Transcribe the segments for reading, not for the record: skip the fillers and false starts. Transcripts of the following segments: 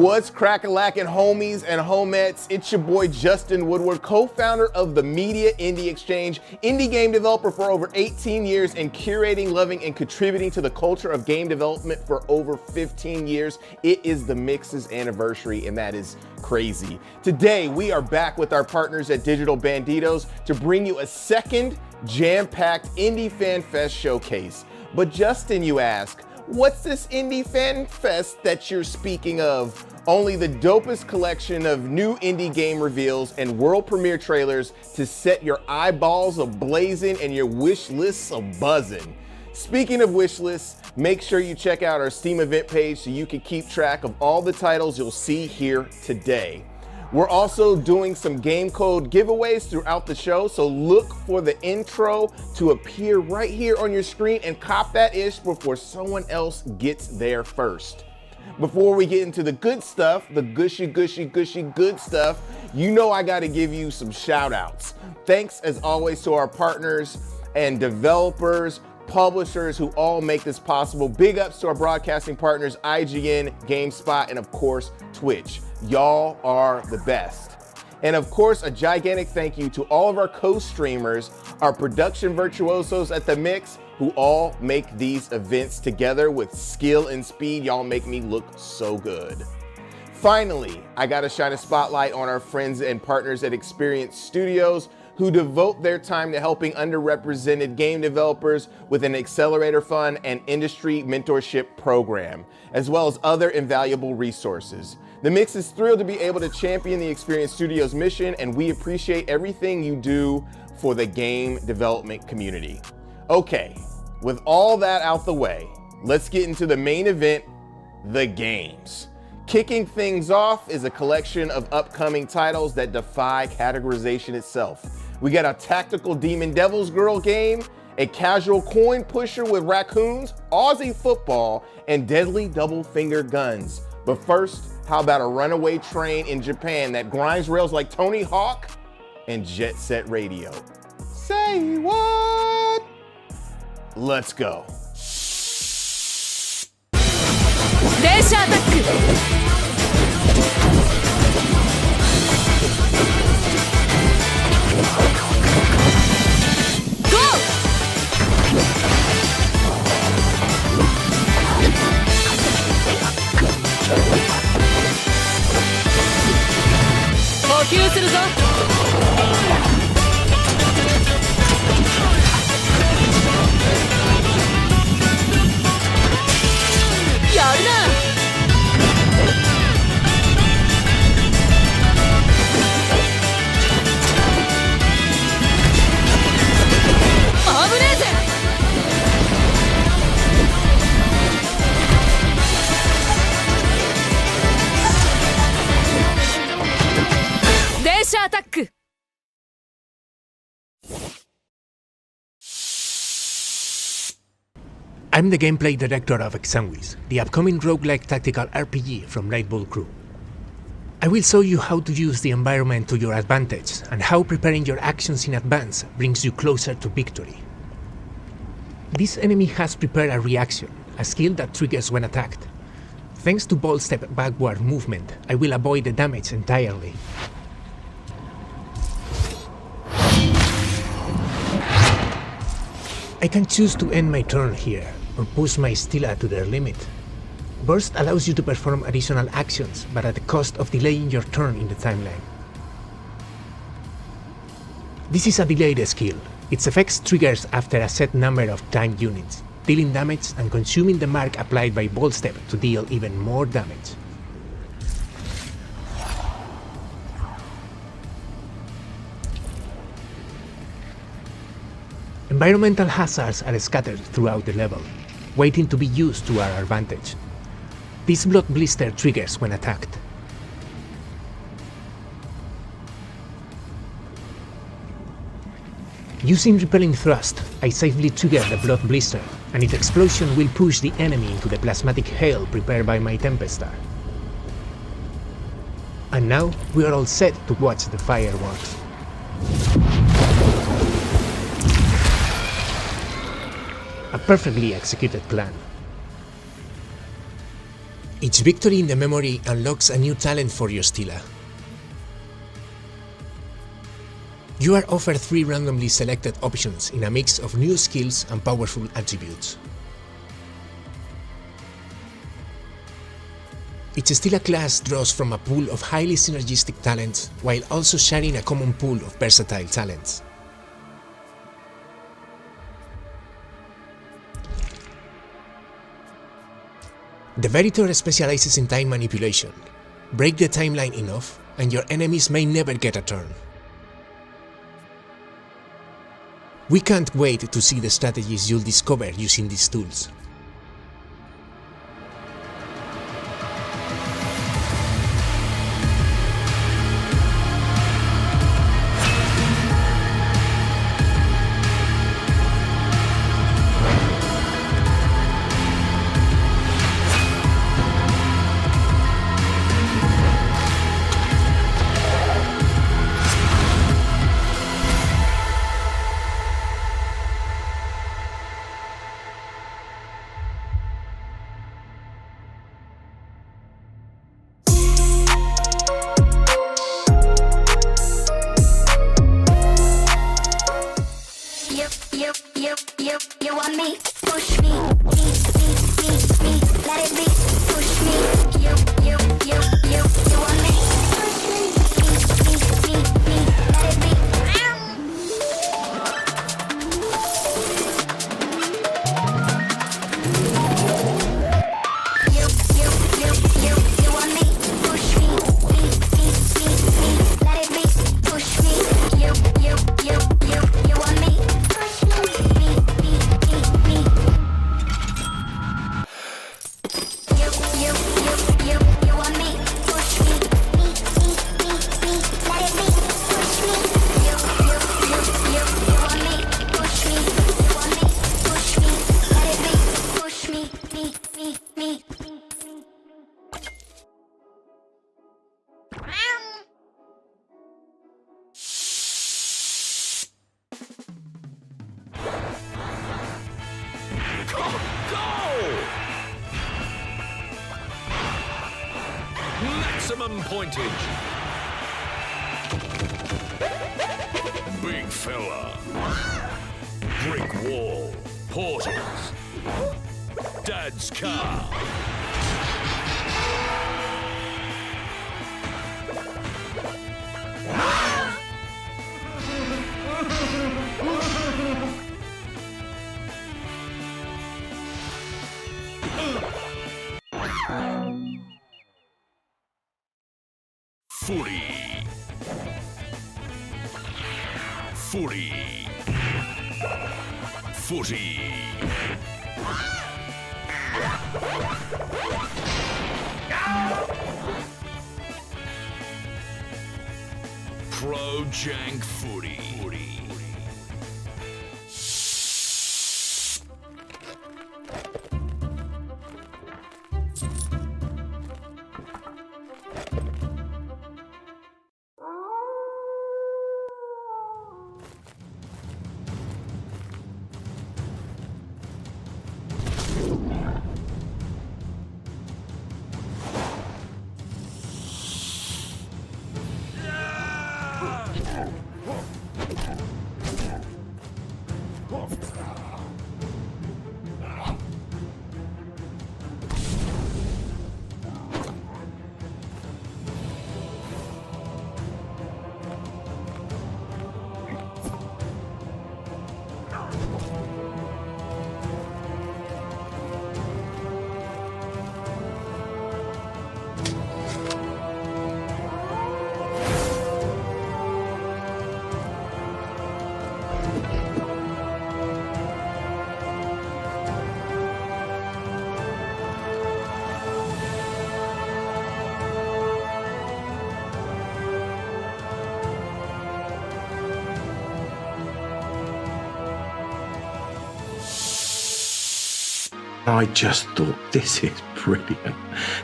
What's crack-a-lackin' homies and homettes? It's your boy Justin Woodward, co-founder of the Media Indie Exchange, indie game developer for over 18 years and curating, loving, and contributing to the culture of game development for over 15 years. It is the Mix's anniversary, and that is crazy. Today, we are back with our partners at Digital Bandidos to bring you a second jam-packed Indie Fan Fest showcase. But Justin, you ask, what's this Indie Fan Fest that you're speaking of? Only the dopest collection of new indie game reveals and world premiere trailers to set your eyeballs a-blazing and your wish lists a-buzzing. Speaking of wish lists, make sure you check out our Steam event page so you can keep track of all the titles you'll see here today. We're also doing some game code giveaways throughout the show, so look for the intro to appear right here on your screen and cop that ish before someone else gets there first. Before we get into the good stuff, the gushy good stuff, you know I gotta give you some shout outs. Thanks as always to our partners and developers, publishers who all make this possible. Big ups to our broadcasting partners, IGN, GameSpot, and of course, Twitch. Y'all are the best. And of course, a gigantic thank you to all of our co-streamers, our production virtuosos at The Mix, who all make these events together with skill and speed. Y'all make me look so good. Finally, I gotta shine a spotlight on our friends and partners at Experience Studios, who devote their time to helping underrepresented game developers with an accelerator fund and industry mentorship program, as well as other invaluable resources. The Mix is thrilled to be able to champion the Experience Studios mission, and we appreciate everything you do for the game development community. Okay, with all that out the way, let's get into the main event, the games. Kicking things off is a collection of upcoming titles that defy categorization itself. We got a tactical Demon Devil's Girl game, a casual coin pusher with raccoons, Aussie football, and deadly double finger guns. But first, how about a runaway train in Japan that grinds rails like Tony Hawk and Jet Set Radio? Say what? Let's go. 電車アタック 補給するぞやるな危ねえぜ電車アタック I'm the gameplay director of Exsanguis, the upcoming roguelike tactical RPG from Red Bull Crew. I will show you how to use the environment to your advantage and how preparing your actions in advance brings you closer to victory. This enemy has prepared a reaction, a skill that triggers when attacked. Thanks to ball step backward movement, I will avoid the damage entirely. I can choose to end my turn here, or push my Stila to their limit. Burst allows you to perform additional actions, but at the cost of delaying your turn in the timeline. This is a delayed skill. Its effects triggers after a set number of time units, dealing damage and consuming the mark applied by ball step to deal even more damage. Environmental hazards are scattered throughout the level, waiting to be used to our advantage. This blood blister triggers when attacked. Using repelling thrust, I safely trigger the blood blister, and its explosion will push the enemy into the plasmatic hail prepared by my Tempestar. And now we are all set to watch the fireworks. A perfectly executed plan. Each victory in the memory unlocks a new talent for your Stila. You are offered 3 randomly selected options in a mix of new skills and powerful attributes. Each Stila class draws from a pool of highly synergistic talents while also sharing a common pool of versatile talents. The Veritor specializes in time manipulation. Break the timeline enough, and your enemies may never get a turn. We can't wait to see the strategies you'll discover using these tools. You want me? Push me, let it be. Push me, you want me? Push me, let it be. You want me? Push me, let it be. Push me, you want me? Maximum pointage. Big fella. Brick wall. Portals. Dad's car. Footy. Pro Jank Footy. I just thought, this is brilliant.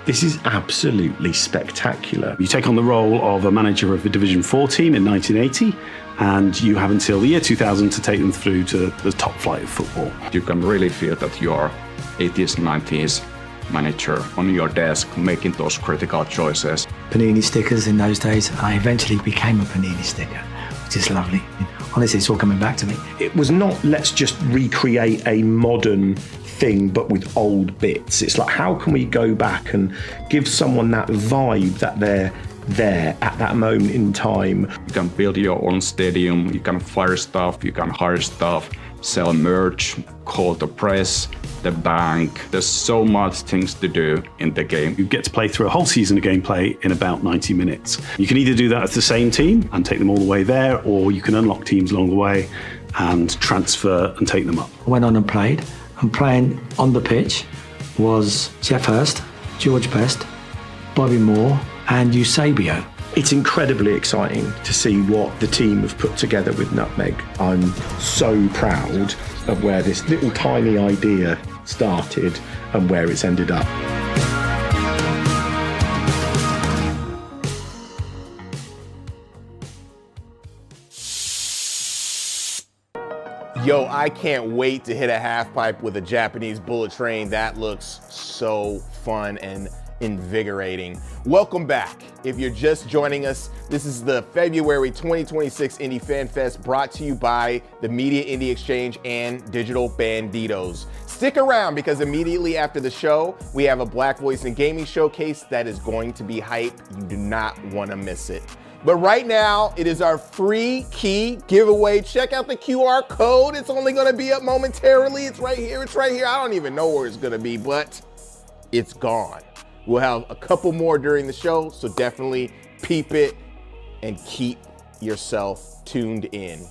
This is absolutely spectacular. You take on the role of a manager of a Division 4 team in 1980, and you have until the year 2000 to take them through to the top flight of football. You can really feel that you are 80s, 90s manager on your desk making those critical choices. Panini stickers in those days, I eventually became a Panini sticker, which is lovely. Honestly, it's all coming back to me. It was not, let's just recreate a modern thing, but with old bits. It's like, how can we go back and give someone that vibe that they're there at that moment in time? You can build your own stadium, you can fire stuff, you can hire stuff, sell merch, call the press, the bank. There's so much things to do in the game. You get to play through a whole season of gameplay in about 90 minutes. You can either do that as the same team and take them all the way there, or you can unlock teams along the way and transfer and take them up. I went on and played. And playing on the pitch was Jeff Hurst, George Best, Bobby Moore, and Eusebio. It's incredibly exciting to see what the team have put together with Nutmeg. I'm so proud of where this little tiny idea started and where it's ended up. Yo, I can't wait to hit a half pipe with a Japanese bullet train. That looks so fun and invigorating. Welcome back. If you're just joining us, this is the February 2026 Indie Fan Fest brought to you by the Media Indie Exchange and Digital Bandidos. Stick around because immediately after the show, we have a Black Voice in Gaming showcase that is going to be hype. You do not want to miss it. But right now, it is our free key giveaway. Check out the QR code. It's only gonna be up momentarily. It's right here, it's right here. I don't even know where it's gonna be, but it's gone. We'll have a couple more during the show, so definitely peep it and keep yourself tuned in.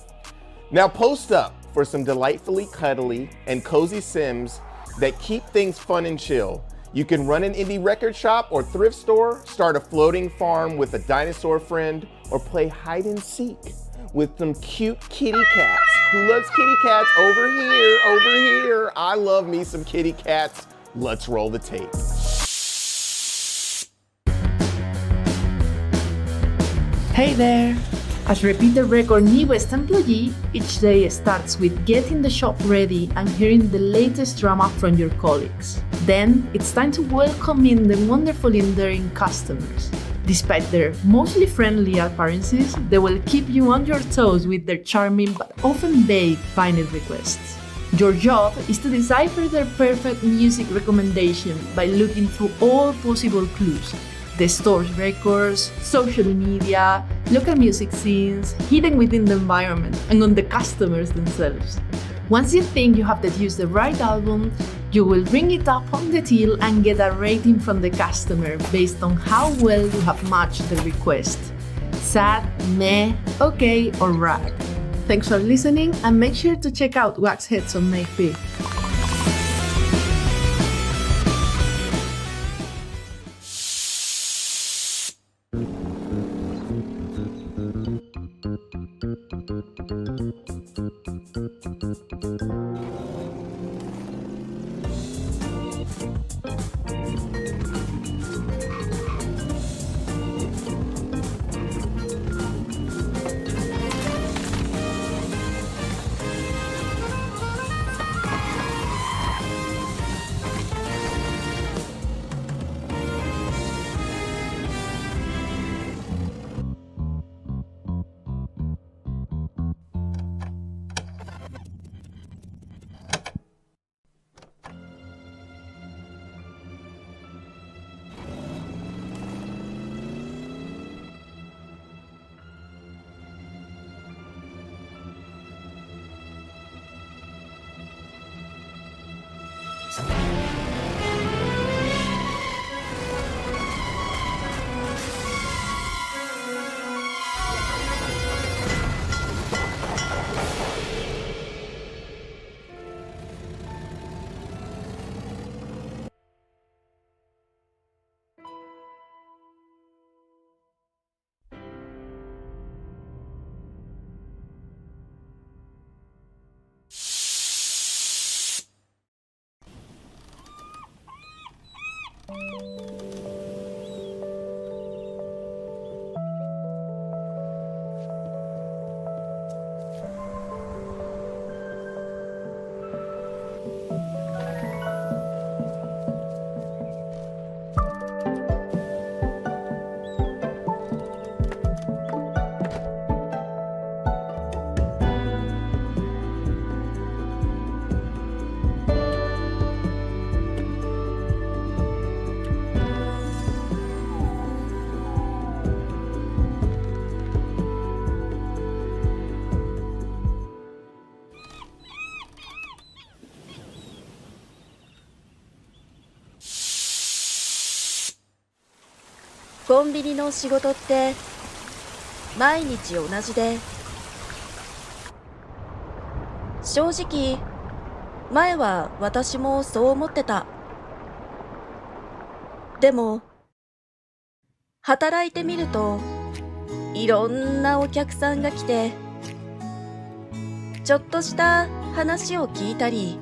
Now post up for some delightfully cuddly and cozy sims that keep things fun and chill. You can run an indie record shop or thrift store, start a floating farm with a dinosaur friend, or play hide and seek with some cute kitty cats. Who loves kitty cats? Over here, over here. I love me some kitty cats. Let's roll the tape. Hey there! As Repeat the Record newest employee, each day starts with getting the shop ready and hearing the latest drama from your colleagues. Then, it's time to welcome in the wonderful endearing customers. Despite their mostly friendly appearances, they will keep you on your toes with their charming but often vague vinyl requests. Your job is to decipher their perfect music recommendation by looking through all possible clues. The store's records, social media, local music scenes, hidden within the environment and on the customers themselves. Once you think you have deduced the right album, you will bring it up on the till and get a rating from the customer based on how well you have matched the request. Sad, meh, okay, or rad. Thanks for listening and make sure to check out Wax Heads on May 5th. コンビニの仕事って毎日同じで、正直前は私もそう思ってた。でも働いてみるといろんなお客さんが来て、ちょっとした話を聞いたり、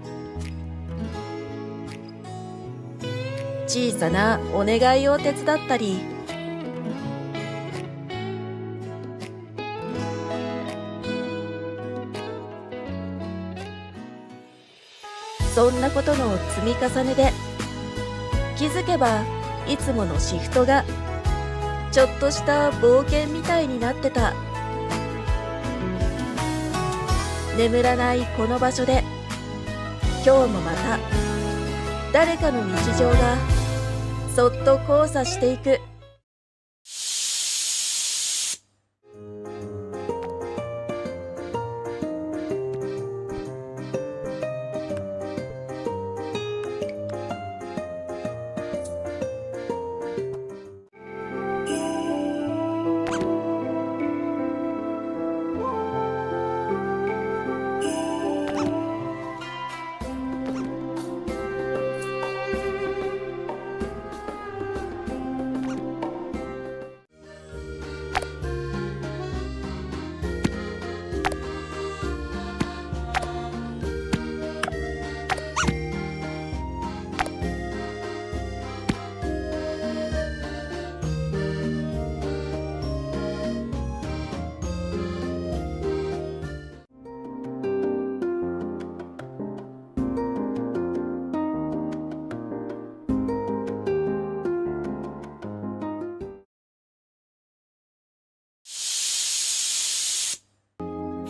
小さなお願いを手伝ったり、そんなことの積み重ねで、気づけばいつものシフトがちょっとした冒険みたいになってた。眠らないこの場所で、今日もまた誰かの日常がそっと交差していく。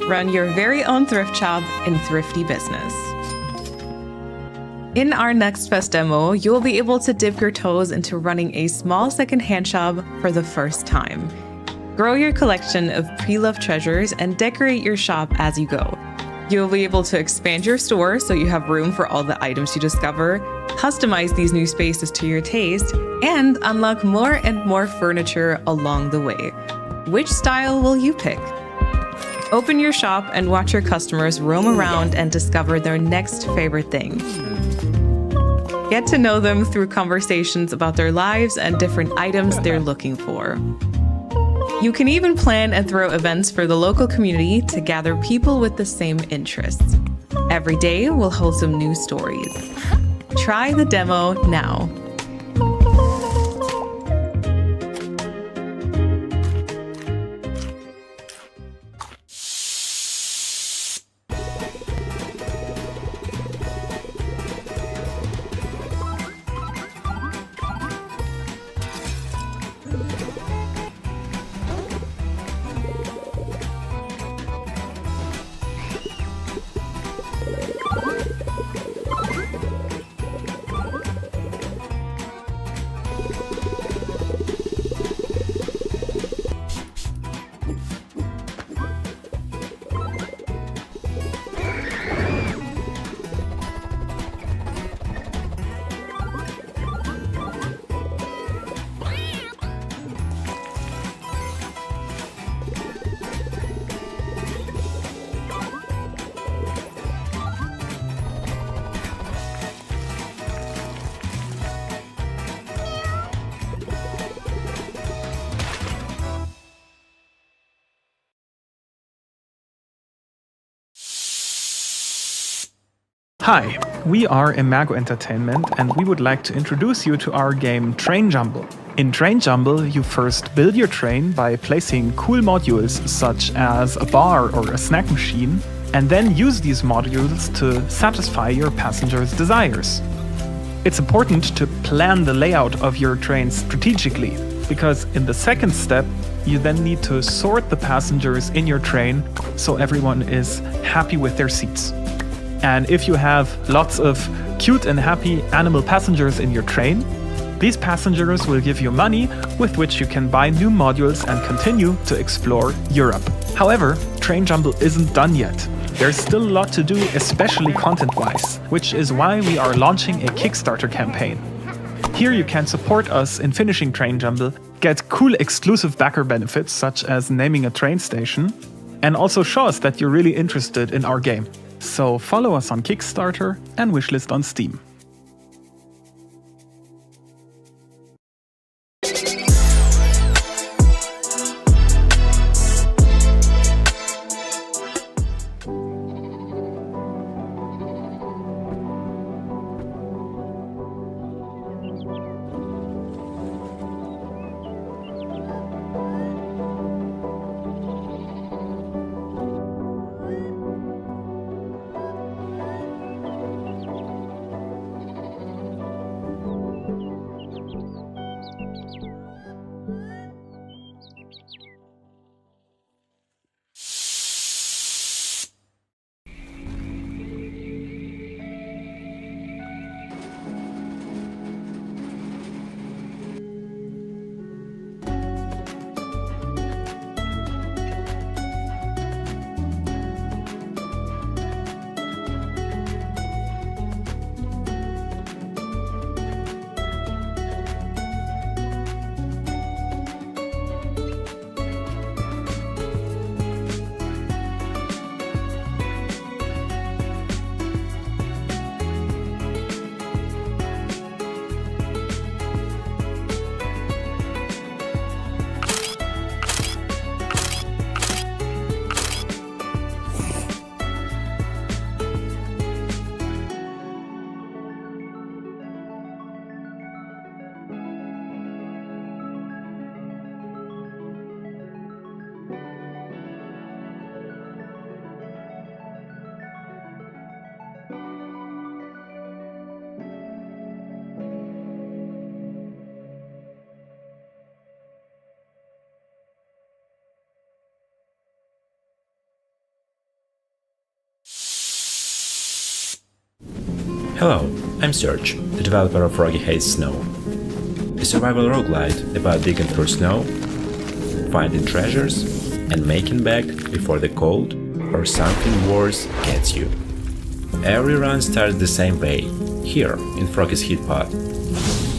Run your very own thrift shop in Thrifty Business. In our next Fest demo, you will be able to dip your toes into running a small secondhand shop for the first time. Grow your collection of pre-loved treasures and decorate your shop as you go. You'll be able to expand your store so you have room for all the items you discover, customize these new spaces to your taste, and unlock more and more furniture along the way. Which style will you pick? Open your shop and watch your customers roam around and discover their next favorite thing. Get to know them through conversations about their lives and different items they're looking for. You can even plan and throw events for the local community to gather people with the same interests. Every day will hold some new stories. Try the demo now. Hi, we are Imago Entertainment and we would like to introduce you to our game Train Jumble. In Train Jumble, you first build your train by placing cool modules such as a bar or a snack machine, and then use these modules to satisfy your passengers' desires. It's important to plan the layout of your train strategically, because in the second step, you then need to sort the passengers in your train so everyone is happy with their seats. And if you have lots of cute and happy animal passengers in your train, these passengers will give you money with which you can buy new modules and continue to explore Europe. However, Train Jumble isn't done yet. There's still a lot to do, especially content-wise, which is why we are launching a Kickstarter campaign. Here you can support us in finishing Train Jumble get cool exclusive backer benefits such as naming a train station, and also show us that you're really interested in our game. So follow us on Kickstarter and wishlist on Steam. Hello, I'm Serge, the developer of Froggy Hates Snow. A survival roguelite about digging through snow, finding treasures, and making back before the cold or something worse gets you. Every run starts the same way, here in Froggy's heat pot.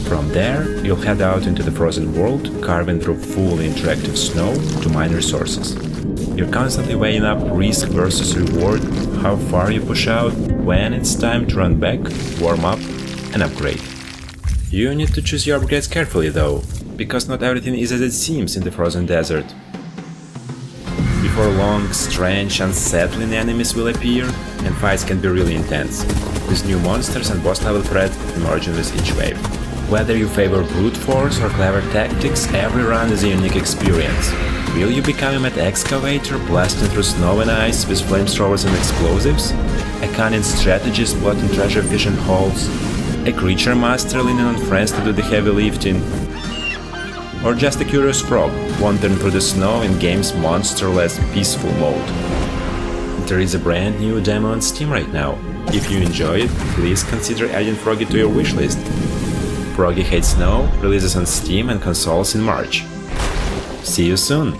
From there, you'll head out into the frozen world, carving through fully interactive snow to mine resources. You're constantly weighing up risk versus reward, how far you push out, when it's time to run back, warm up, and upgrade. You need to choose your upgrades carefully though, because not everything is as it seems in the frozen desert. Before long, strange, unsettling enemies will appear, and fights can be really intense, with new monsters and boss level threats emerging with each wave. Whether you favor brute force or clever tactics, every run is a unique experience. Will you become a mad excavator, blasting through snow and ice with flamethrowers and explosives? A cunning strategist plotting treasure fishing holes? A creature master leaning on friends to do the heavy lifting? Or just a curious frog, wandering through the snow in game's monsterless, peaceful mode? There is a brand new demo on Steam right now. If you enjoy it, please consider adding Froggy to your wishlist. Froggy Hates Snow releases on Steam and consoles in March. See you soon!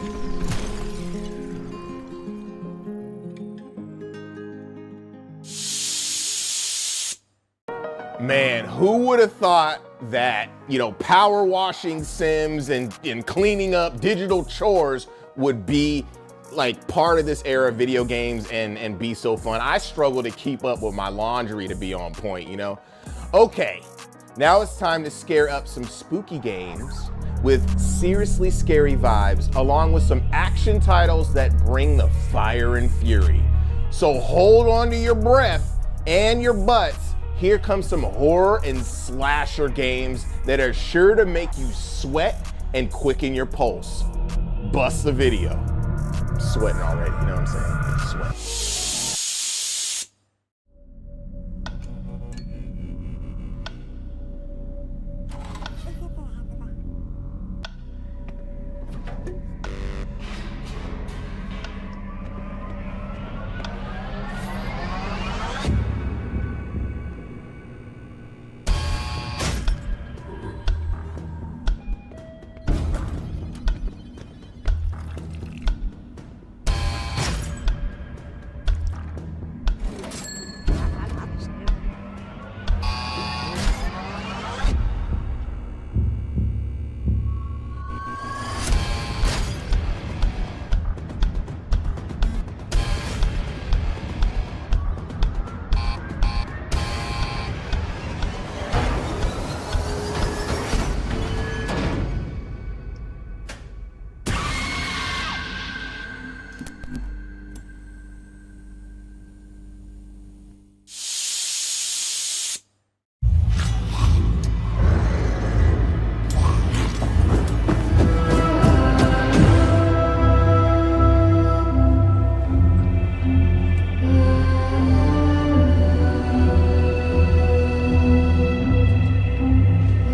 Man, who would have thought that, power washing Sims and cleaning up digital chores would be like part of this era of video games and be so fun. I struggle to keep up with my laundry to be on point, Okay, now it's time to scare up some spooky games with seriously scary vibes, along with some action titles that bring the fire and fury. So hold on to your breath and your butts. Here comes some horror and slasher games that are sure to make you sweat and quicken your pulse. Bust the video. I'm sweating already, you know what I'm saying? I sweat.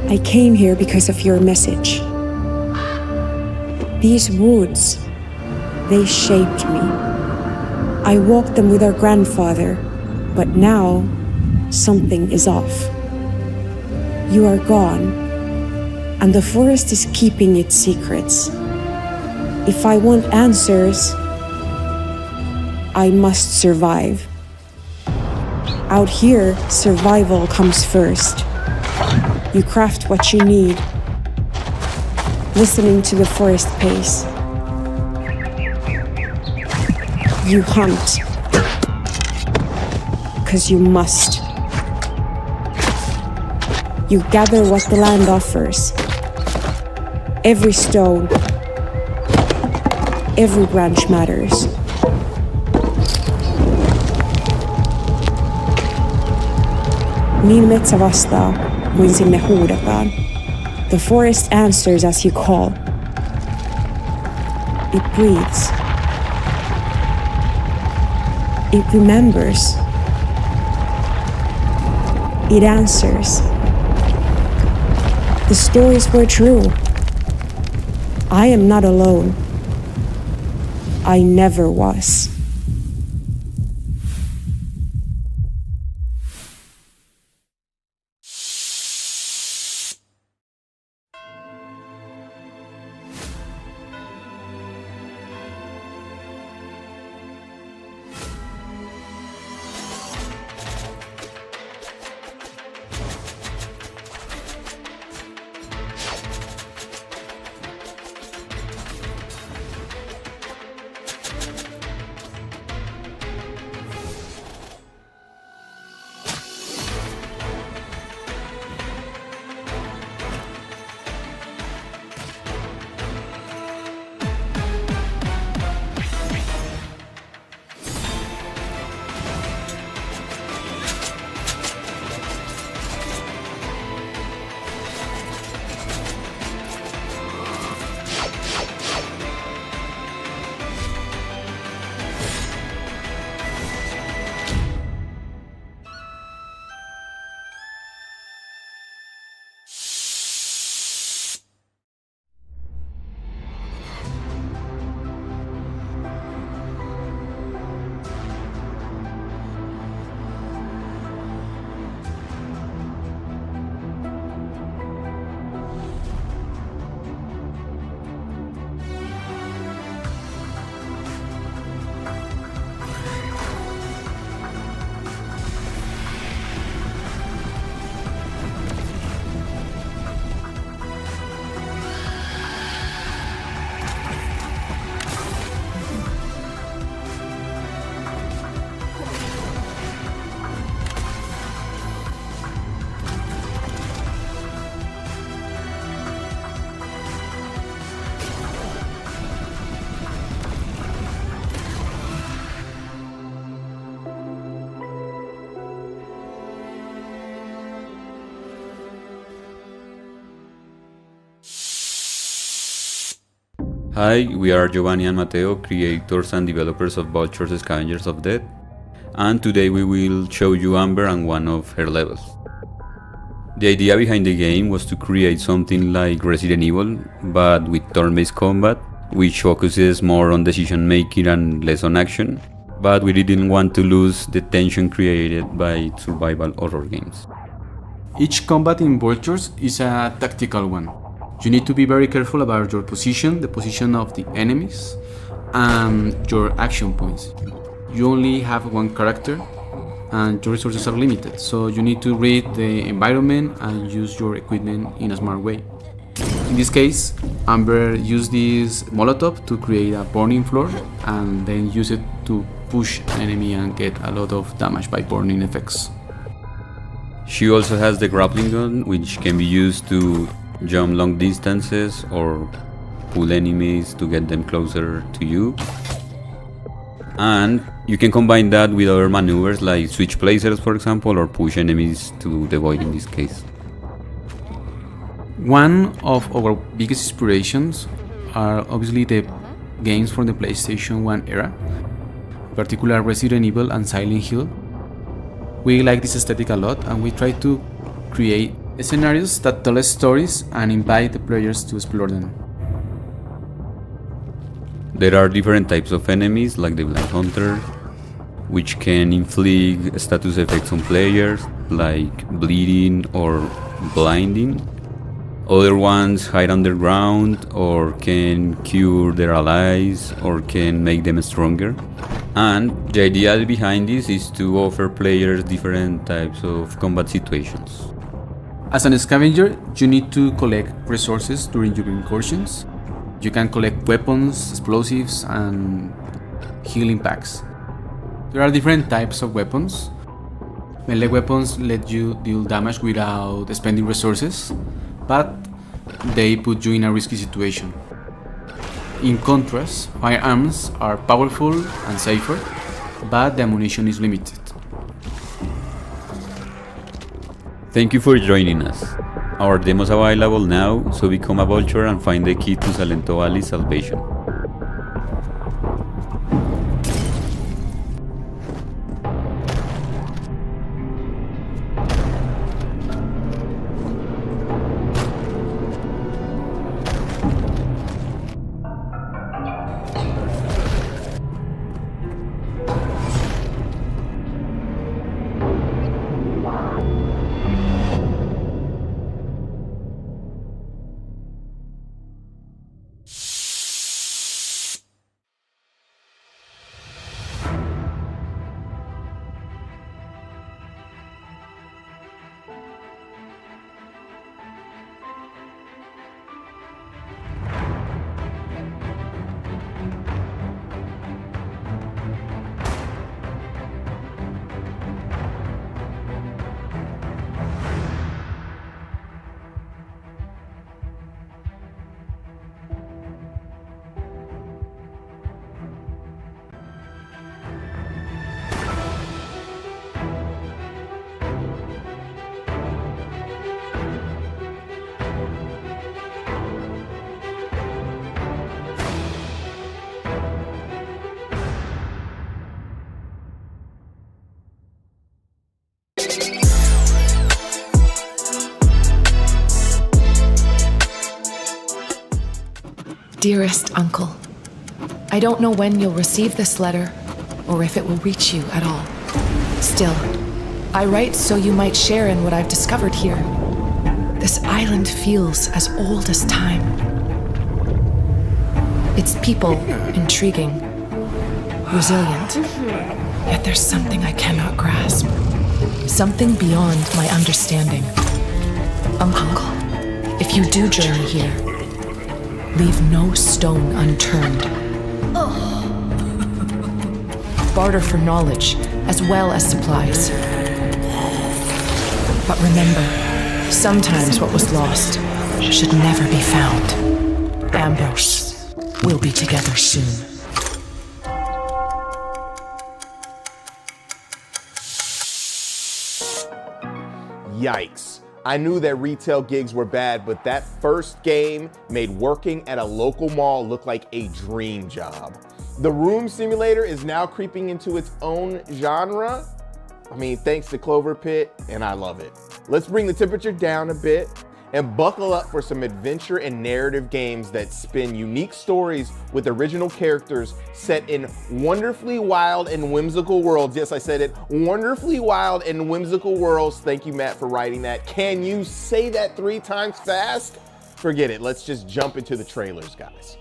I came here because of your message. These woods, they shaped me. I walked them with our grandfather, but now something is off. You are gone, and the forest is keeping its secrets. If I want answers, I must survive. Out here, survival comes first. You craft what you need, listening to the forest pace. You hunt, 'cause you must. You gather what the land offers. Every stone, every branch matters. Niin metsä vastaa, kuin sinne huudetaan. The forest answers as you call. It breathes. It remembers. It answers. The stories were true. I am not alone. I never was. Hi, we are Giovanni and Matteo, creators and developers of Vultures, Scavengers of Death, and today we will show you Amber and one of her levels. The idea behind the game was to create something like Resident Evil, but with turn-based combat, which focuses more on decision making and less on action, but we didn't want to lose the tension created by survival horror games. Each combat in Vultures is a tactical one. You need to be very careful about your position, the position of the enemies, and your action points. You only have one character and your resources are limited, so you need to read the environment and use your equipment in a smart way. In this case, Amber used this Molotov to create a burning floor and then use it to push an enemy and get a lot of damage by burning effects. She also has the grappling gun, which can be used to jump long distances or pull enemies to get them closer to you. And you can combine that with other maneuvers like switch places, for example, or push enemies to the void in this case. One of our biggest inspirations are obviously the games from the PlayStation 1 era, in particular Resident Evil and Silent Hill. We like this aesthetic a lot and we try to create Scenarios that tell stories and invite the players to explore them. There are different types of enemies, like the Blind Hunter, which can inflict status effects on players, like bleeding or blinding. Other ones hide underground, or can cure their allies, or can make them stronger. And the idea behind this is to offer players different types of combat situations. As an scavenger, you need to collect resources during your incursions. You can collect weapons, explosives, and healing packs. There are different types of weapons. Melee weapons let you deal damage without spending resources, but they put you in a risky situation. In contrast, firearms are powerful and safer, but the ammunition is limited. Thank you for joining us. Our demo is available now, so become a vulture and find the key to Salento Valley's salvation. Dearest Uncle, I don't know when you'll receive this letter, or if it will reach you at all. Still, I write so you might share in what I've discovered here. This island feels as old as time. Its people intriguing, resilient, yet there's something I cannot grasp. Something beyond my understanding. Uncle, if you do journey here, leave no stone unturned. Barter for knowledge as well as supplies. But remember, sometimes what was lost should never be found. Ambrose, we'll be together soon. Yikes. I knew that retail gigs were bad, but that first game made working at a local mall look like a dream job. The room simulator is now creeping into its own genre. I mean, thanks to Clover Pit, and I love it. Let's bring the temperature down a bit and buckle up for some adventure and narrative games that spin unique stories with original characters set in wonderfully wild and whimsical worlds. Yes, I said it, wonderfully wild and whimsical worlds. Thank you, Matt, for writing that. Can you say that 3 times fast? Forget it, let's just jump into the trailers, guys.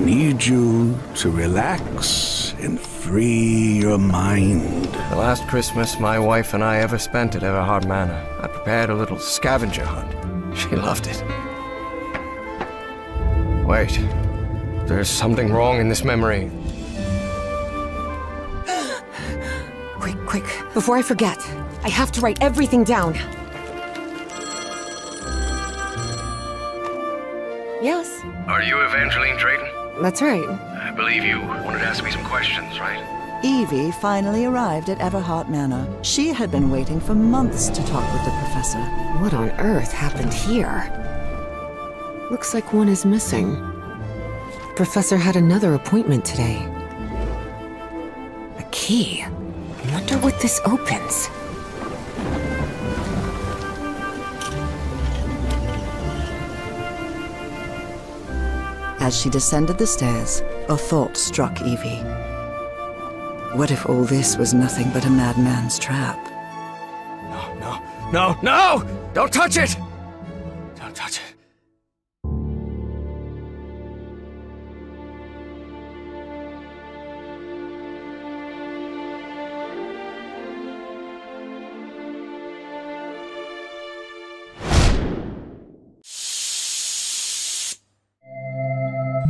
need you to relax and free your mind. The last Christmas my wife and I ever spent at Everhard Manor, I prepared a little scavenger hunt. She loved it. Wait, there's something wrong in this memory. Quick, before I forget. I have to write everything down. Yes? Are you Evangeline Drayton? That's right. I believe you wanted to ask me some questions, right? Evie finally arrived at Everhard Manor. She had been waiting for months to talk with the professor. What on earth happened here? Looks like one is missing. Professor had another appointment today. A key. I wonder what this opens. As she descended the stairs, a thought struck Evie. What if all this was nothing but a madman's trap? No! Don't touch it! Don't touch it.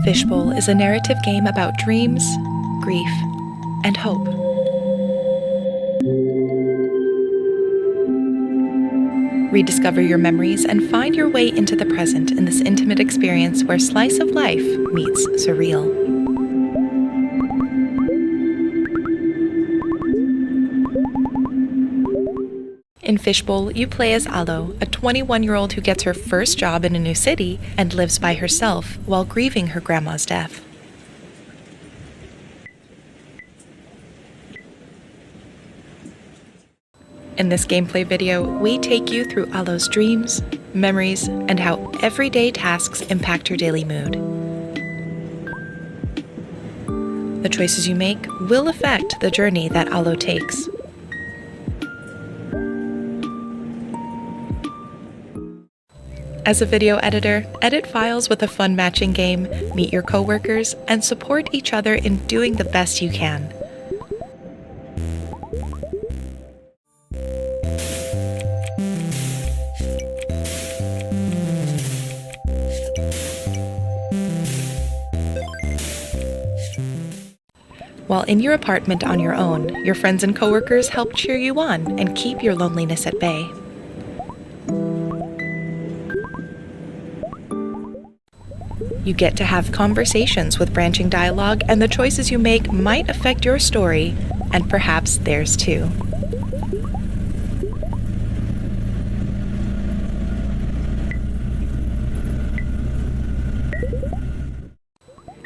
Fishbowl is a narrative game about dreams, grief, and hope. Rediscover your memories and find your way into the present in this intimate experience where slice of life meets surreal. In Fishbowl, you play as Alo, a 21-year-old who gets her first job in a new city and lives by herself while grieving her grandma's death. In this gameplay video, we take you through Alo's dreams, memories, and how everyday tasks impact her daily mood. The choices you make will affect the journey that Alo takes. As a video editor, edit files with a fun matching game, meet your coworkers, and support each other in doing the best you can. While in your apartment on your own, your friends and coworkers help cheer you on and keep your loneliness at bay. You get to have conversations with branching dialogue, and the choices you make might affect your story, and perhaps theirs too.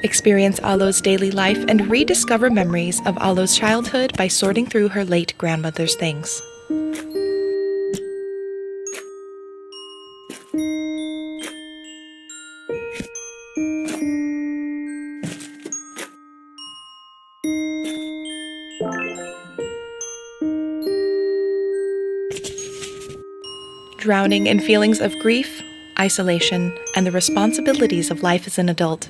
Experience Alo's daily life and rediscover memories of Alo's childhood by sorting through her late grandmother's things. Drowning in feelings of grief, isolation, and the responsibilities of life as an adult.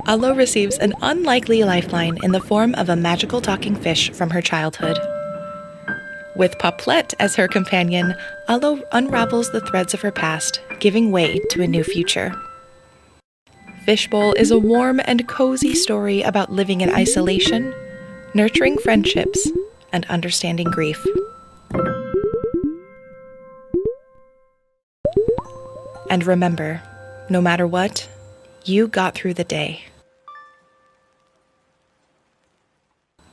Alo receives an unlikely lifeline in the form of a magical talking fish from her childhood. With Poplet as her companion, Alo unravels the threads of her past, giving way to a new future. Fishbowl is a warm and cozy story about living in isolation, nurturing friendships, and understanding grief. And remember, no matter what, you got through the day.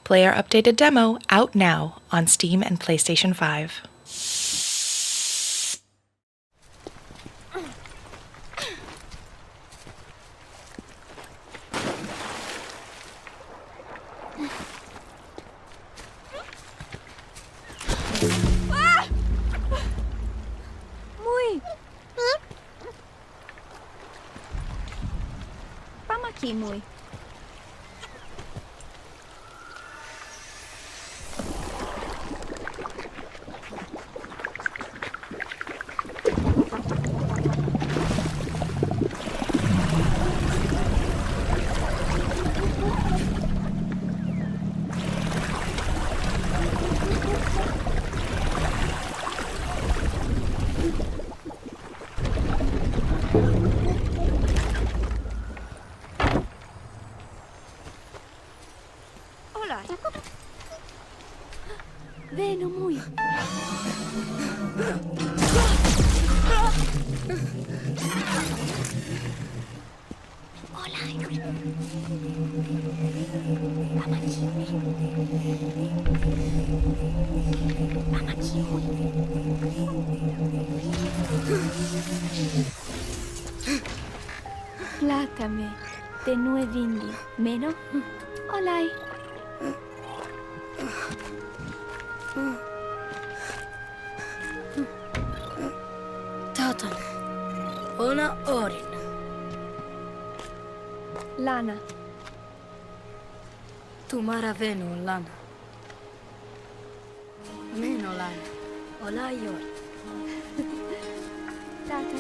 Play our updated demo out now on Steam and PlayStation 5. Muy. Vamos aqui, Muy. Hola. Veno muy. Hola. Plátame de nuevindi. Meno. Hola. Tatan. Ona orin. Lana. Tumara venu lana. Meno lana. Ola yor. Tata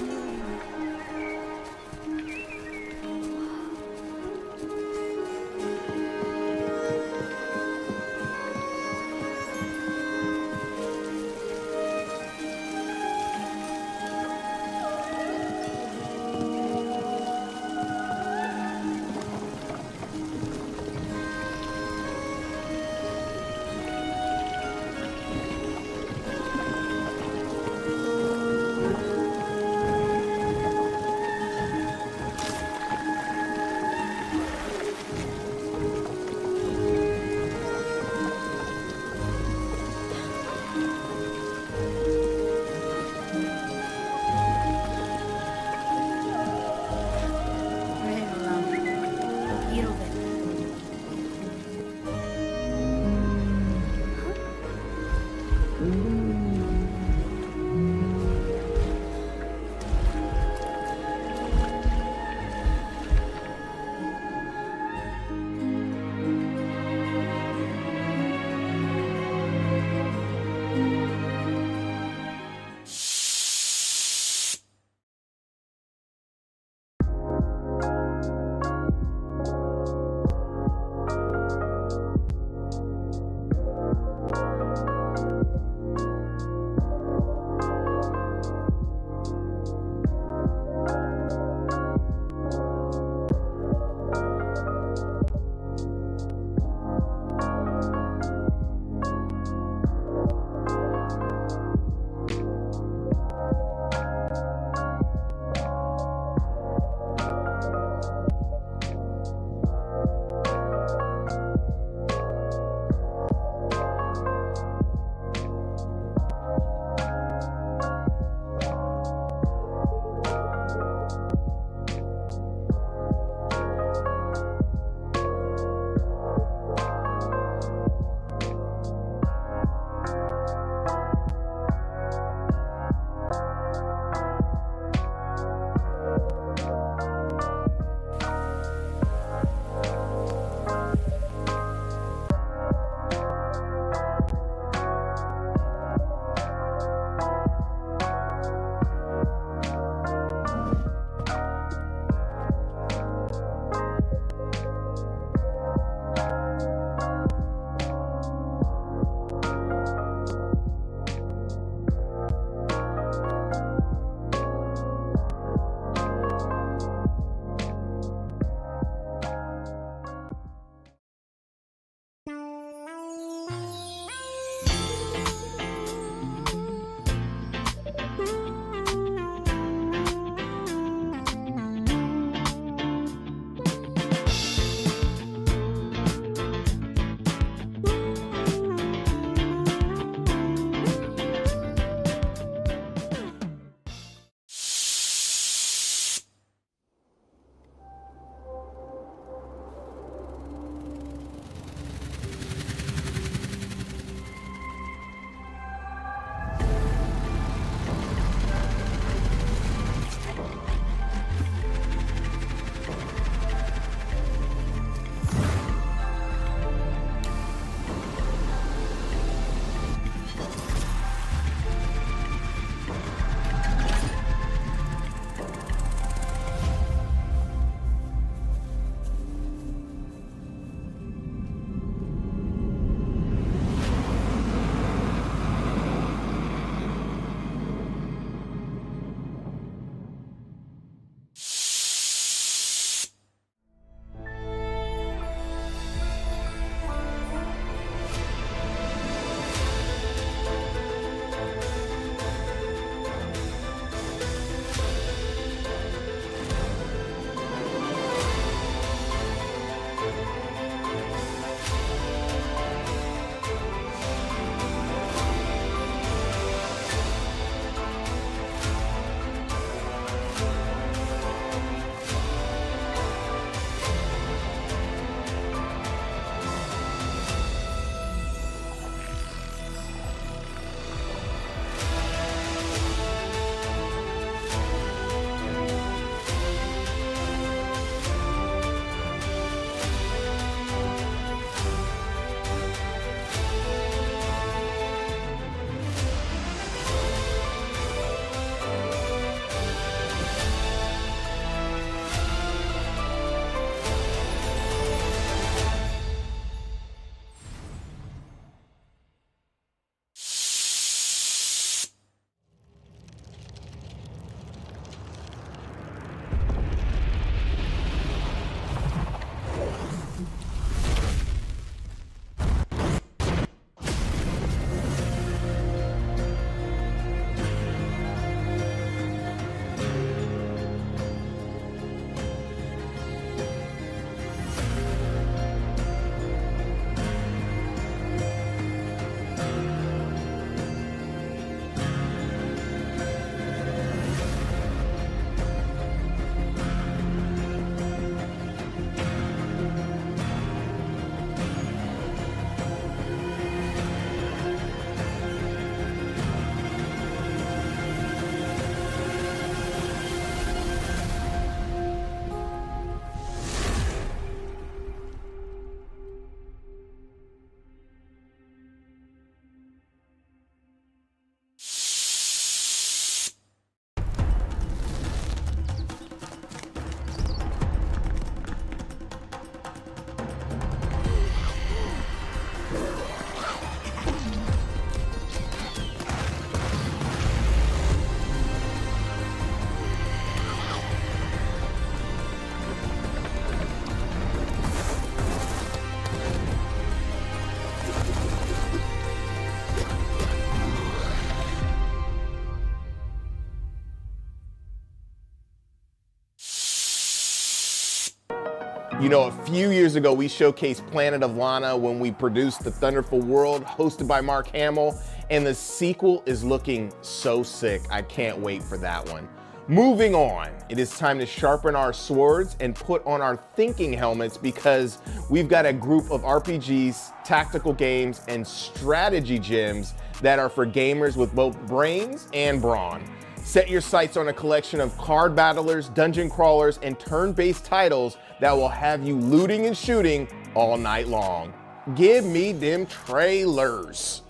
You know, a few years ago, we showcased Planet of Lana when we produced The Thunderful World, hosted by Mark Hamill, and the sequel is looking so sick. I can't wait for that one. Moving on, it is time to sharpen our swords and put on our thinking helmets because we've got a group of RPGs, tactical games, and strategy gems that are for gamers with both brains and brawn. Set your sights on a collection of card battlers, dungeon crawlers, and turn-based titles that will have you looting and shooting all night long. Give me them trailers.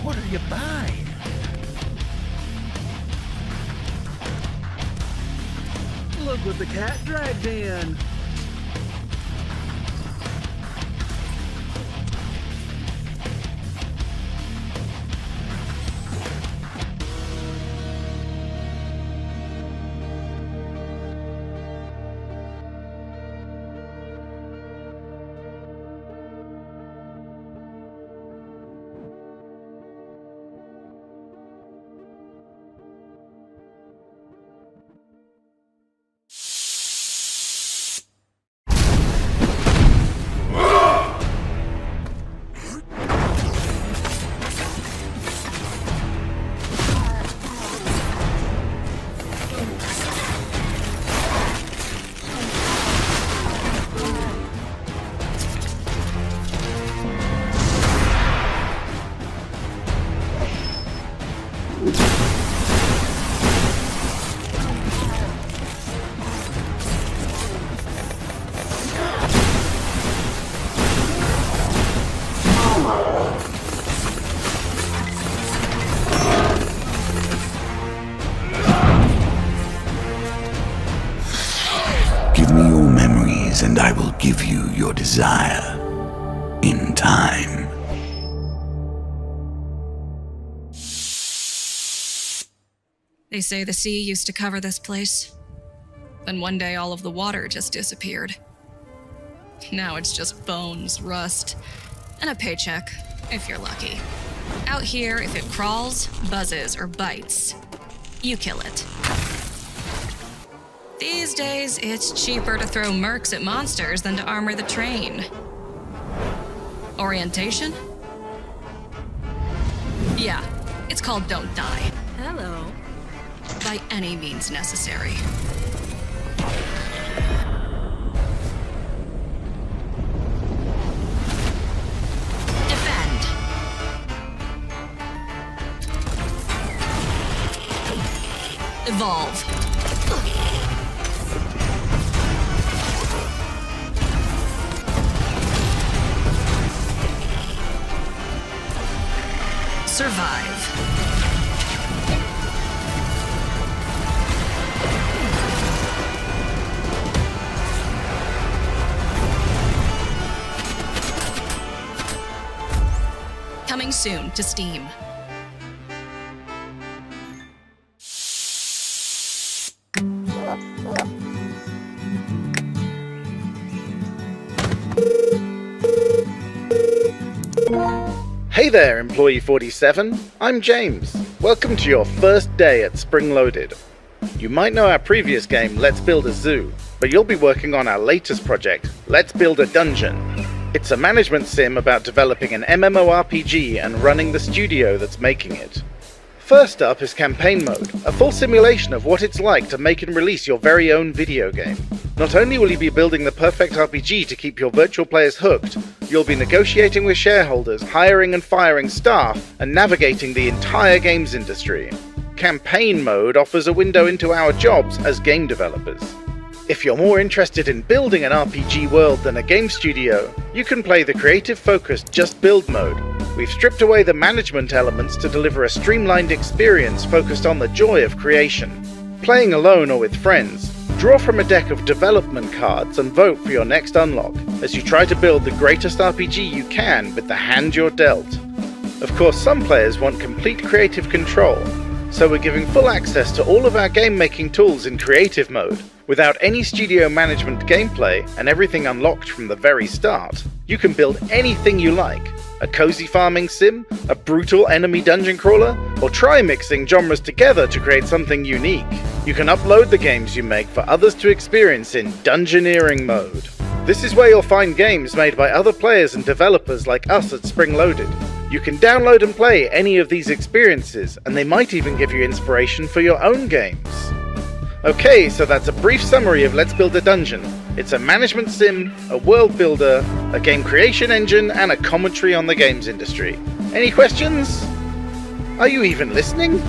What are you buying? Look what the cat dragged in. And I will give you your desire in time. They say the sea used to cover this place. Then one day all of the water just disappeared. Now it's just bones, rust, and a paycheck, if you're lucky. Out here, if it crawls, buzzes, or bites, you kill it. These days, it's cheaper to throw mercs at monsters than to armor the train. Orientation? Yeah, it's called Don't Die. Hello. By any means necessary. Defend. Evolve. survive. Coming soon to Steam. Hey there, Employee 47. I'm James. Welcome to your first day at Spring Loaded. You might know our previous game, Let's Build a Zoo, but you'll be working on our latest project, Let's Build a Dungeon. It's a management sim about developing an MMORPG and running the studio that's making it. First up is Campaign Mode, a full simulation of what it's like to make and release your very own video game. Not only will you be building the perfect RPG to keep your virtual players hooked, you'll be negotiating with shareholders, hiring and firing staff, and navigating the entire games industry. Campaign Mode offers a window into our jobs as game developers. If you're more interested in building an RPG world than a game studio, you can play the creative-focused Just Build mode. We've stripped away the management elements to deliver a streamlined experience focused on the joy of creation. Playing alone or with friends, draw from a deck of development cards and vote for your next unlock, as you try to build the greatest RPG you can with the hand you're dealt. Of course, some players want complete creative control, so we're giving full access to all of our game-making tools in creative mode, without any studio management gameplay and everything unlocked from the very start. You can build anything you like. A cozy farming sim, a brutal enemy dungeon crawler, or try mixing genres together to create something unique. You can upload the games you make for others to experience in Dungeoneering mode. This is where you'll find games made by other players and developers like us at Spring Loaded. You can download and play any of these experiences, and they might even give you inspiration for your own games. Okay, so that's a brief summary of Let's Build a Dungeon. It's a management sim, a world builder, a game creation engine, and a commentary on the games industry. Any questions? Are you even listening?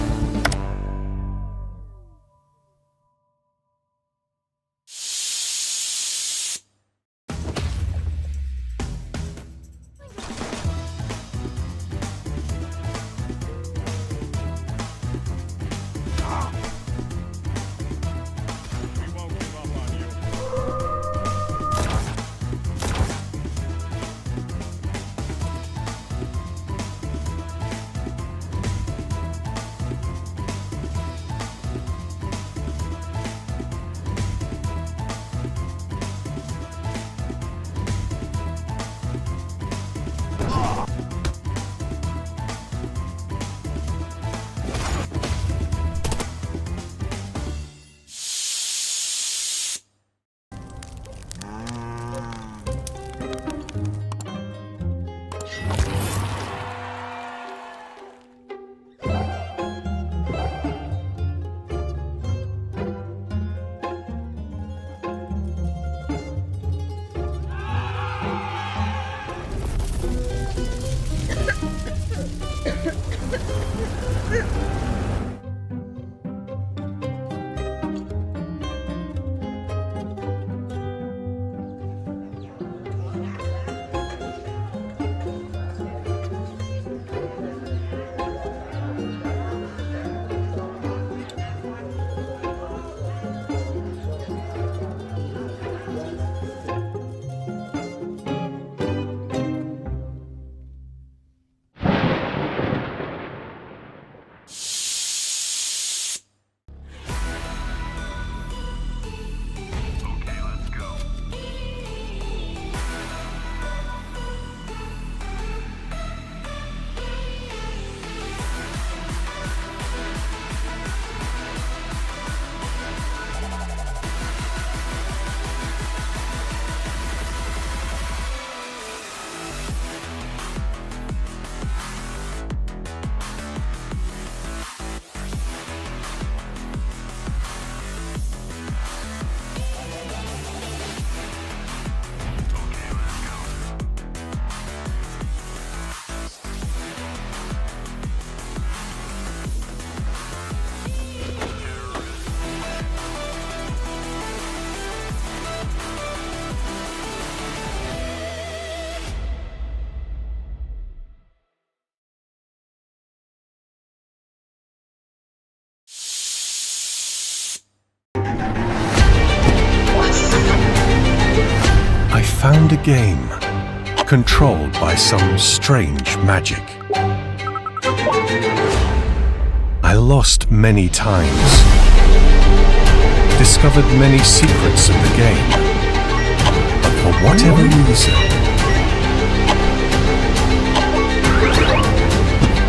found a game controlled by some strange magic. I lost many times, discovered many secrets of the game, but for whatever reason,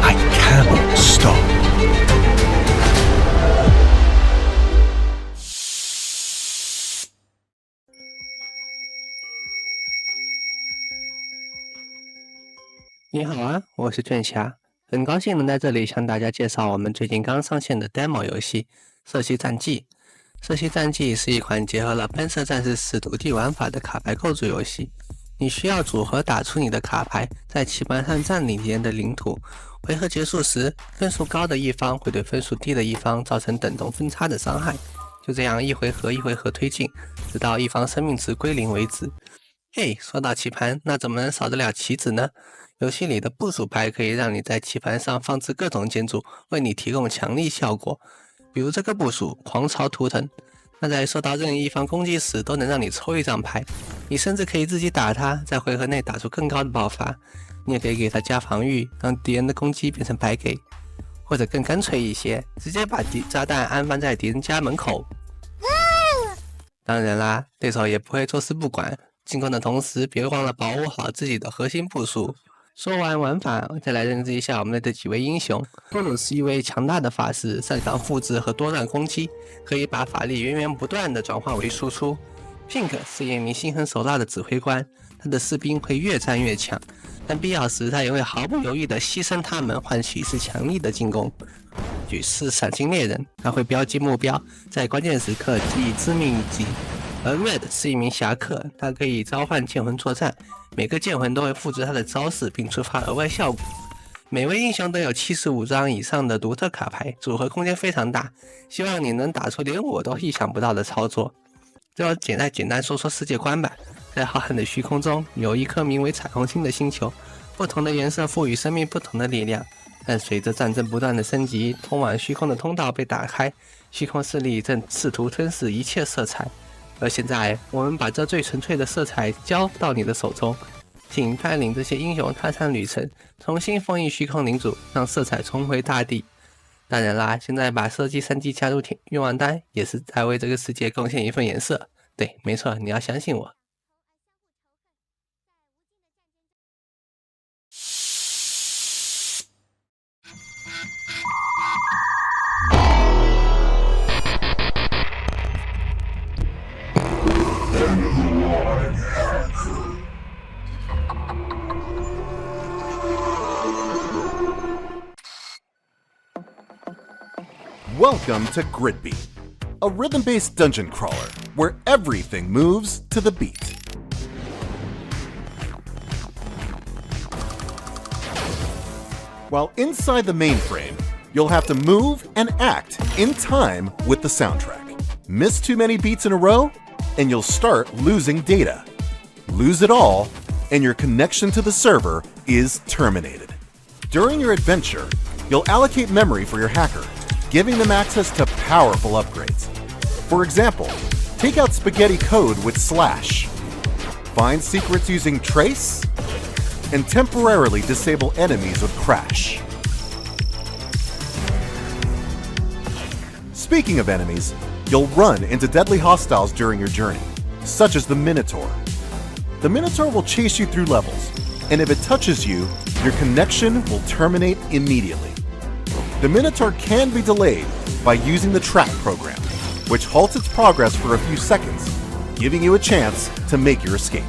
I cannot stop.你好啊，我是卷侠，很高兴能在这里向大家介绍我们最近刚上线的 demo 游戏《瑟西战记》。《瑟西战记》是一款结合了喷射战士死毒地玩法的卡牌构筑游戏。你需要组合打出你的卡牌，在棋盘上占领敌人的领土。回合结束时，分数高的一方会对分数低的一方造成等同分差的伤害。就这样一回合一回合推进，直到一方生命值归零为止。嘿，说到棋盘，那怎么能少得了棋子呢？游戏里的部署牌可以让你在棋盘上放置各种建筑，为你提供强力效果。比如这个部署狂潮图腾，那在受到任意一方攻击时都能让你抽一张牌，你甚至可以自己打它，在回合内打出更高的爆发。你也可以给它加防御，让敌人的攻击变成白给，或者更干脆一些，直接把炸弹安放在敌人家门口。当然啦，对手也不会坐视不管，进攻的同时别忘了保护好自己的核心部署。说完玩法，再来认知一下我们的几位英雄。布鲁是一位强大的法师，擅长复制和多段攻击，可以把法力源源不断地转化为输出。Pink 是一名心狠手辣的指挥官，他的士兵会越战越强，但必要时他也会毫不犹豫地牺牲他们，换取一次强力的进攻。举是闪星猎人，他会标记目标，在关键时刻给予致命一击。而 Red 是一名侠客，他可以召唤剑魂作战，每个剑魂都会复制他的招式并触发额外效果。每位英雄都有75张以上的独特卡牌，组合空间非常大，希望你能打出连我都意想不到的操作。最后简单说说世界观吧。在浩瀚的虚空中，有一颗名为彩虹星的星球，不同的颜色赋予生命不同的力量，但随着战争不断的升级，通往虚空的通道被打开，虚空势力正试图吞噬一切色彩。而现在，我们把这最纯粹的色彩交到你的手中，请带领这些英雄踏上旅程，重新封印虚空领主，让色彩重回大地。当然啦，现在把设计3季加入愿望单，也是在为这个世界贡献一份颜色。对，没错，你要相信我。Welcome to Gridbe, a rhythm-based dungeon crawler where everything moves to the beat. While inside the mainframe, you'll have to move and act in time with the soundtrack. Miss too many beats in a row, and you'll start losing data. Lose it all, and your connection to the server is terminated. During your adventure, you'll allocate memory for your hacker, giving them access to powerful upgrades. For example, take out spaghetti code with slash, find secrets using trace, and temporarily disable enemies with crash. Speaking of enemies, you'll run into deadly hostiles during your journey, such as the Minotaur. The Minotaur will chase you through levels, and if it touches you, your connection will terminate immediately. The Minotaur can be delayed by using the track program, which halts its progress for a few seconds, giving you a chance to make your escape.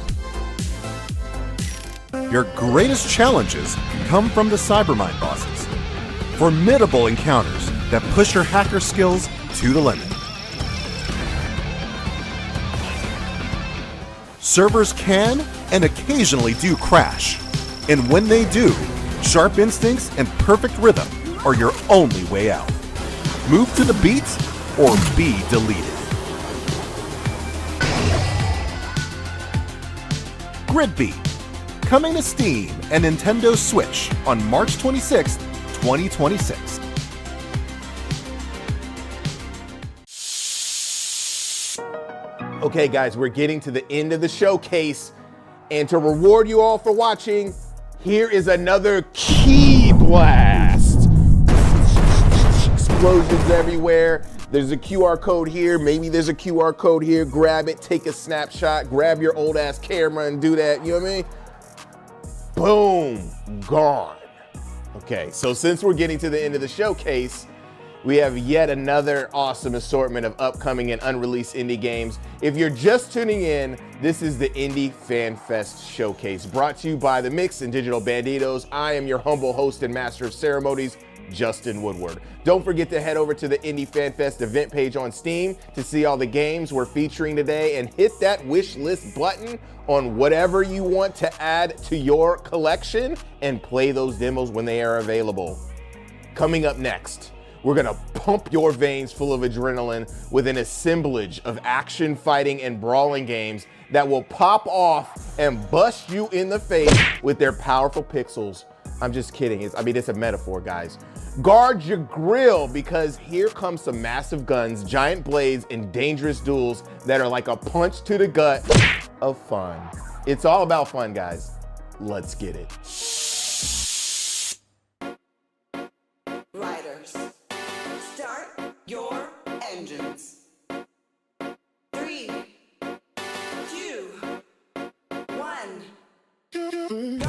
Your greatest challenges come from the Cybermind bosses, formidable encounters that push your hacker skills to the limit. Servers can and occasionally do crash, and when they do, sharp instincts and perfect rhythm are your only way out. Move to the beat or be deleted. Gridbe, coming to Steam and Nintendo Switch on March 26, 2026. Okay guys, we're getting to the end of the showcase. And to reward you all for watching, here is another key blast. Explosions everywhere. There's a QR code here. Maybe there's a QR code here. Grab it, take a snapshot, grab your old ass camera and do that. You know what I mean? Boom, gone. Okay, so since we're getting to the end of the showcase, we have yet another awesome assortment of upcoming and unreleased indie games. If you're just tuning in, this is the Indie Fan Fest Showcase, brought to you by The Mix and Digital Bandidos. I am your humble host and master of ceremonies, Justin Woodward. Don't forget to head over to the Indie Fan Fest event page on Steam to see all the games we're featuring today, and hit that wish list button on whatever you want to add to your collection and play those demos when they are available. Coming up next, we're gonna pump your veins full of adrenaline with an assemblage of action, fighting, and brawling games that will pop off and bust you in the face with their powerful pixels. I'm just kidding. It's a metaphor, guys. Guard your grill, because here comes some massive guns, giant blades, and dangerous duels that are like a punch to the gut of fun. It's all about fun, guys. Let's get it. Riders, start your engines. 3, 2, 1, go!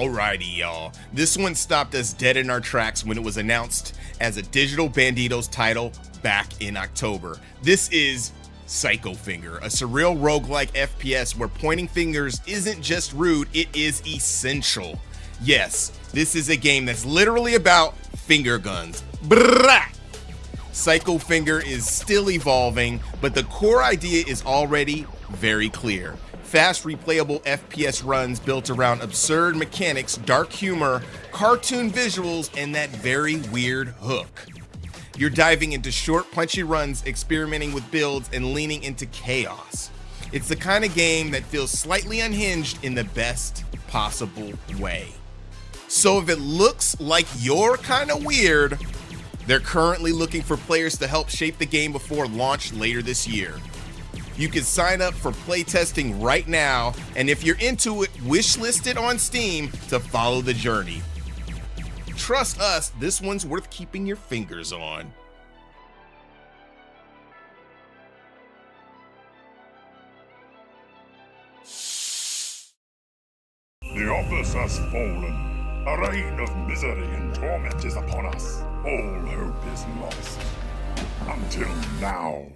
Alrighty, y'all. This one stopped us dead in our tracks when it was announced as a Digital Bandidos title back in October. This is Psycho Finger, a surreal roguelike FPS where pointing fingers isn't just rude, it is essential. Yes, this is a game that's literally about finger guns. Brrrah! Psycho Finger is still evolving, but the core idea is already very clear. Fast, replayable FPS runs built around absurd mechanics, dark humor, cartoon visuals, and that very weird hook. You're diving into short, punchy runs, experimenting with builds, and leaning into chaos. It's the kind of game that feels slightly unhinged in the best possible way. So if it looks like you're kind of weird, they're currently looking for players to help shape the game before launch later this year. You can sign up for playtesting right now, and if you're into it, wishlist it on Steam to follow the journey. Trust us, this one's worth keeping your fingers on. The office has fallen. A reign of misery and torment is upon us. All hope is lost. Until now.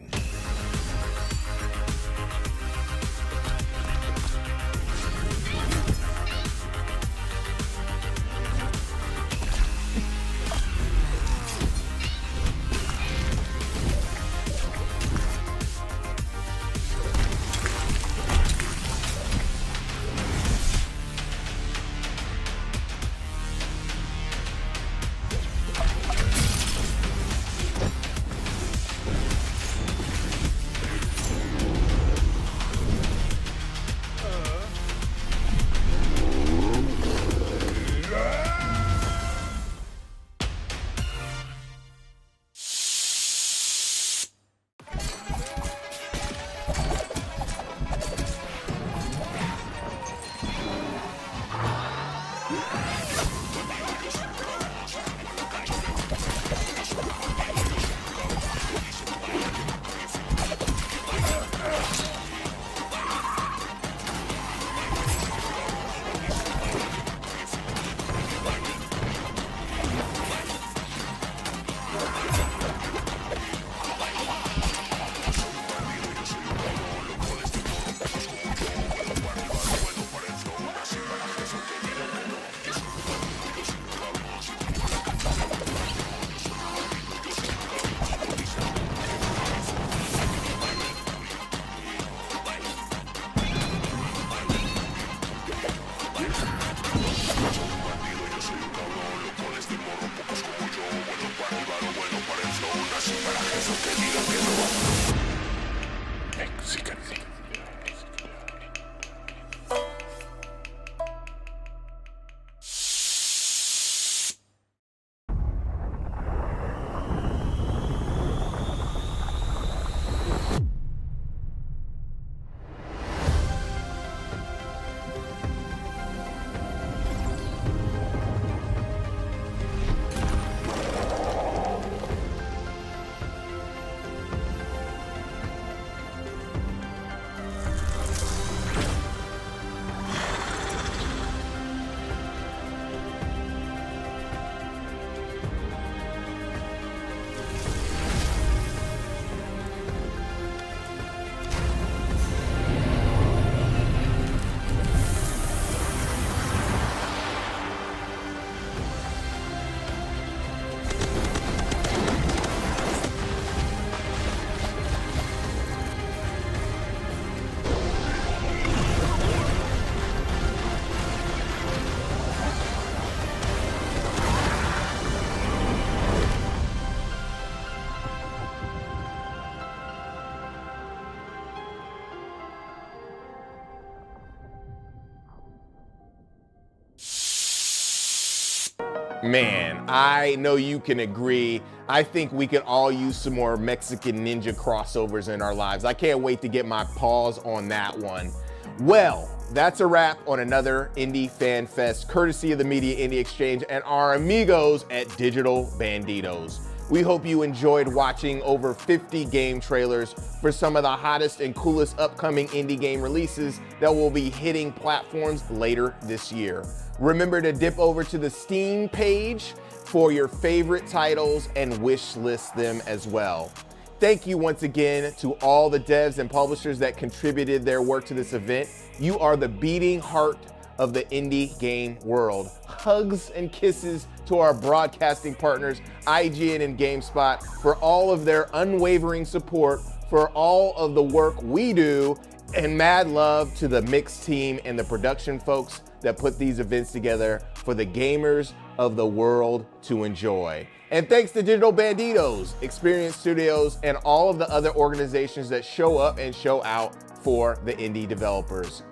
Man, I know you can agree. I think we could all use some more Mexican ninja crossovers in our lives. I can't wait to get my paws on that one. Well, that's a wrap on another Indie Fan Fest, courtesy of the Media Indie Exchange and our amigos at Digital Bandidos. We hope you enjoyed watching over 50 game trailers for some of the hottest and coolest upcoming indie game releases that will be hitting platforms later this year. Remember to dip over to the Steam page for your favorite titles and wish list them as well. Thank you once again to all the devs and publishers that contributed their work to this event. You are the beating heart of the indie game world. Hugs and kisses to our broadcasting partners, IGN and GameSpot, for all of their unwavering support for all of the work we do, and mad love to the mix team and the production folks that put these events together for the gamers of the world to enjoy. And thanks to Digital Bandidos, Experience Studios, and all of the other organizations that show up and show out for the indie developers.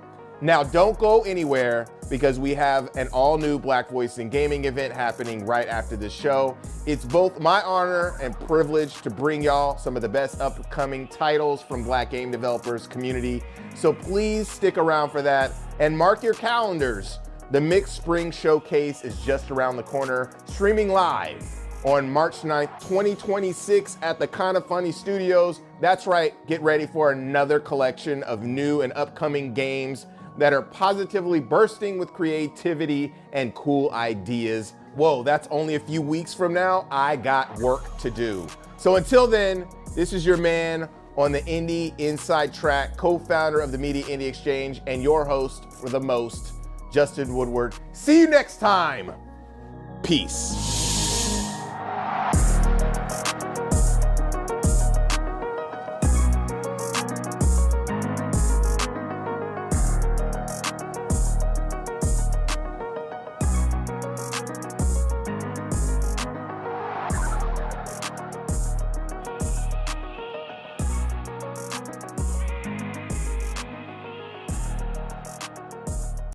Now don't go anywhere, because we have an all new Black Voice in Gaming event happening right after this show. It's both my honor and privilege to bring y'all some of the best upcoming titles from Black game developers community. So please stick around for that and mark your calendars. The Mixed Spring Showcase is just around the corner, streaming live on March 9th, 2026 at the Kinda Funny Studios. That's right, get ready for another collection of new and upcoming games that are positively bursting with creativity and cool ideas. Whoa, that's only a few weeks from now. I got work to do. So until then, this is your man on the Indie Inside Track, co-founder of the Media Indie Exchange, and your host for the most, Justin Woodward. See you next time. Peace.